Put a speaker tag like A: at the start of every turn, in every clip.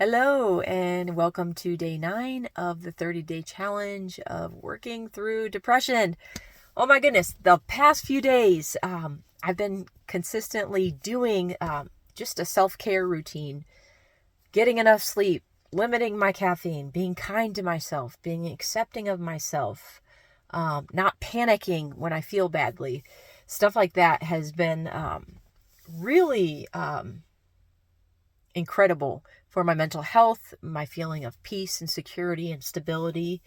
A: Hello, and welcome to day 9 of the 30-day challenge of working through depression. Oh my goodness, the past few days, I've been consistently doing just a self-care routine, getting enough sleep, limiting my caffeine, being kind to myself, being accepting of myself, not panicking when I feel badly. Stuff like that has been really incredible for my mental health, my feeling of peace and security and stability.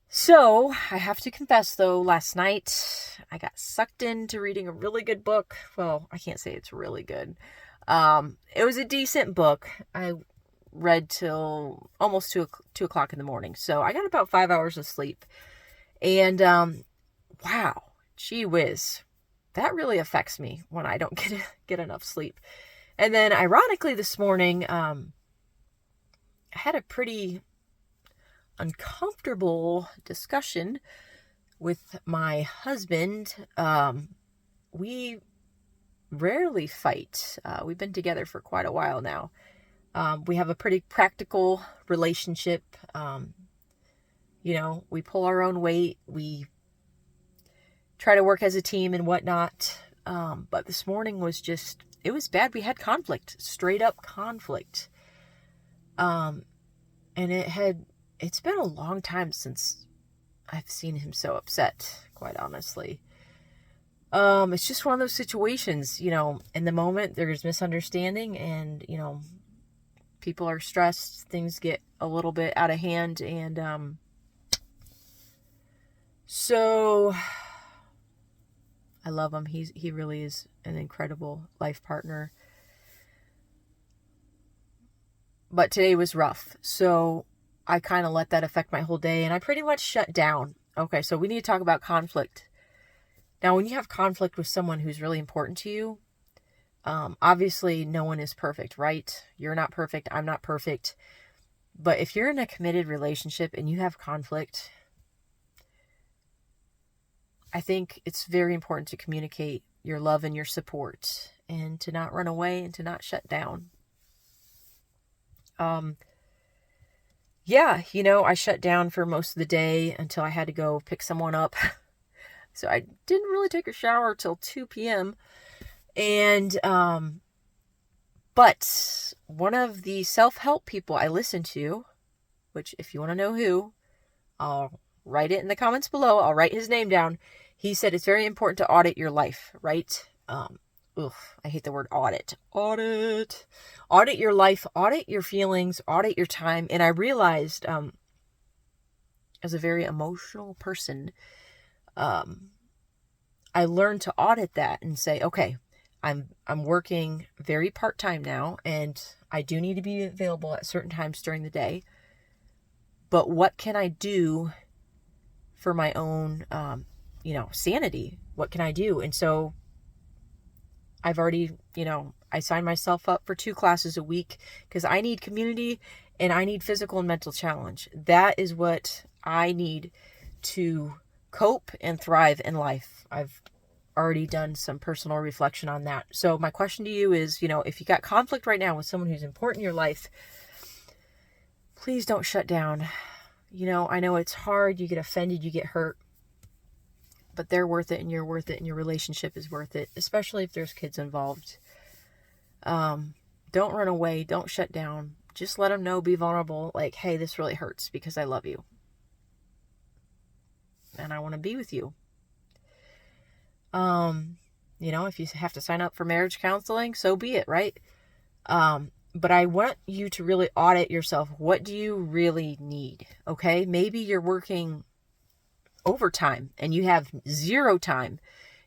A: So I have to confess though, last night I got sucked into reading a really good book. Well, I can't say it's really good. It was a decent book. I read till almost 2 o'clock in the morning. So I got about 5 hours of sleep. And wow, gee whiz, that really affects me when I don't get enough sleep. And then ironically this morning, I had a pretty uncomfortable discussion with my husband. We rarely fight. We've been together for quite a while now. We have a pretty practical relationship. We pull our own weight. We try to work as a team and whatnot. But this morning was it was bad. We had conflict, straight up conflict. And it's been a long time since I've seen him so upset, quite honestly. It's just one of those situations, in the moment there's misunderstanding and, people are stressed, things get a little bit out of hand. And, so I love him. He really is an incredible life partner. But today was rough. So I kind of let that affect my whole day and I pretty much shut down. Okay, so we need to talk about conflict. Now, when you have conflict with someone who's really important to you, obviously no one is perfect, right? You're not perfect. I'm not perfect. But if you're in a committed relationship and you have conflict, I think it's very important to communicate your love and your support and to not run away and to not shut down. I shut down for most of the day until I had to go pick someone up. So I didn't really take a shower till 2 p.m. And, but one of the self-help people I listen to, which if you want to know who, I'll write it in the comments below. I'll write his name down. He said it's very important to audit your life, right? I hate the word audit. Audit your life, audit your feelings, audit your time. And I realized, as a very emotional person, I learned to audit that and say, okay, I'm working very part-time now, and I do need to be available at certain times during the day. But what can I do for my own, sanity? What can I do? And so I've already, I signed myself up for 2 classes a week because I need community and I need physical and mental challenge. That is what I need to cope and thrive in life. I've already done some personal reflection on that. So my question to you is, if you got conflict right now with someone who's important in your life, please don't shut down. I know it's hard. You get offended, you get hurt, but they're worth it and you're worth it and your relationship is worth it, especially if there's kids involved. Don't run away. Don't shut down. Just let them know, be vulnerable. Like, hey, this really hurts because I love you. And I want to be with you. If you have to sign up for marriage counseling, so be it, right? But I want you to really audit yourself. What do you really need? Okay. Maybe you're working overtime and you have zero time.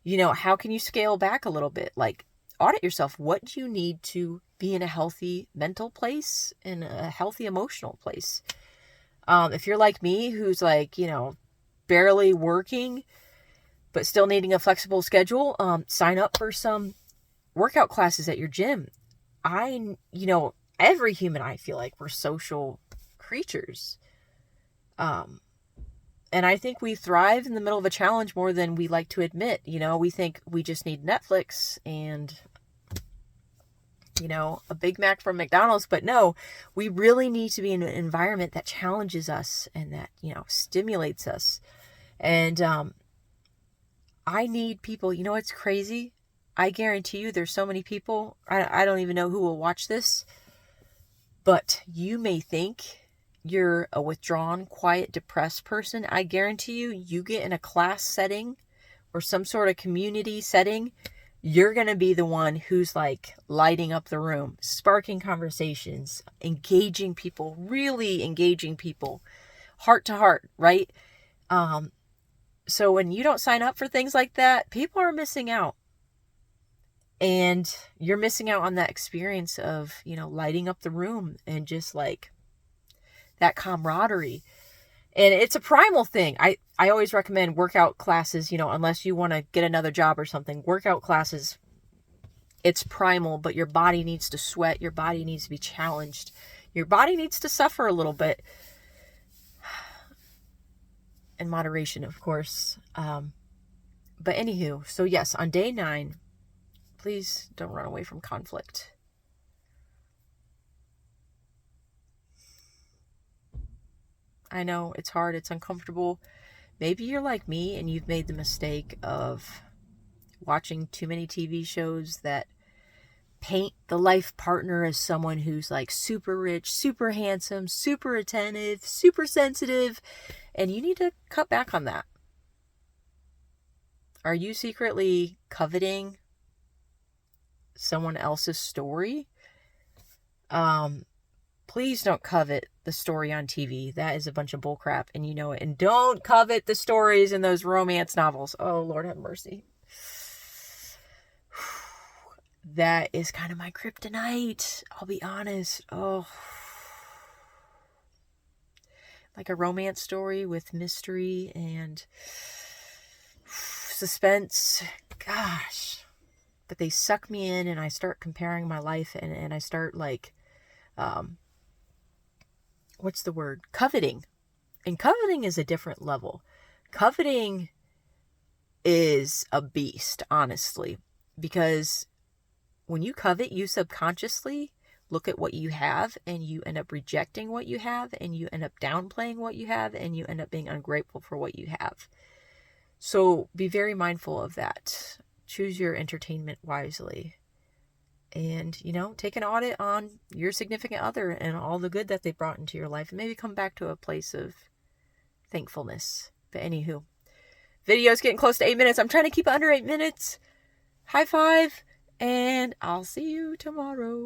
A: How can you scale back a little bit? Like, audit yourself. What do you need to be in a healthy mental place, in a healthy emotional place? If you're like me, who's like, barely working, but still needing a flexible schedule, sign up for some workout classes at your gym. Every human, I feel like we're social creatures. And I think we thrive in the middle of a challenge more than we like to admit. We think we just need Netflix and a Big Mac from McDonald's. But no, we really need to be in an environment that challenges us and that, stimulates us. And I need people. It's crazy. I guarantee you there's so many people, I don't even know who will watch this, but you may think you're a withdrawn, quiet, depressed person. I guarantee you get in a class setting or some sort of community setting, you're going to be the one who's like lighting up the room, sparking conversations, engaging people, really engaging people, heart to heart, right? So when you don't sign up for things like that, people are missing out. And you're missing out on that experience of, lighting up the room and just like that camaraderie. And it's a primal thing. I always recommend workout classes, unless you want to get another job or something. Workout classes, it's primal, but your body needs to sweat. Your body needs to be challenged. Your body needs to suffer a little bit. In moderation, of course. But anywho, so yes, on day 9, please don't run away from conflict. I know it's hard, it's uncomfortable. Maybe you're like me and you've made the mistake of watching too many TV shows that paint the life partner as someone who's like super rich, super handsome, super attentive, super sensitive, and you need to cut back on that. Are you secretly coveting someone else's story? Please don't covet the story on TV. That is a bunch of bullcrap, and you know it. And don't covet the stories in those romance novels. Oh, Lord have mercy. That is kind of my kryptonite. I'll be honest. Oh, like a romance story with mystery and suspense. Gosh. But they suck me in, and I start comparing my life, and I start like, what's the word? Coveting. And coveting is a different level. Coveting is a beast, honestly, because when you covet, you subconsciously look at what you have, and you end up rejecting what you have, and you end up downplaying what you have, and you end up being ungrateful for what you have. So be very mindful of that. Choose your entertainment wisely. And, take an audit on your significant other and all the good that they brought into your life, and maybe come back to a place of thankfulness. But anywho, video's getting close to 8 minutes. I'm trying to keep it under 8 minutes. High five, and I'll see you tomorrow.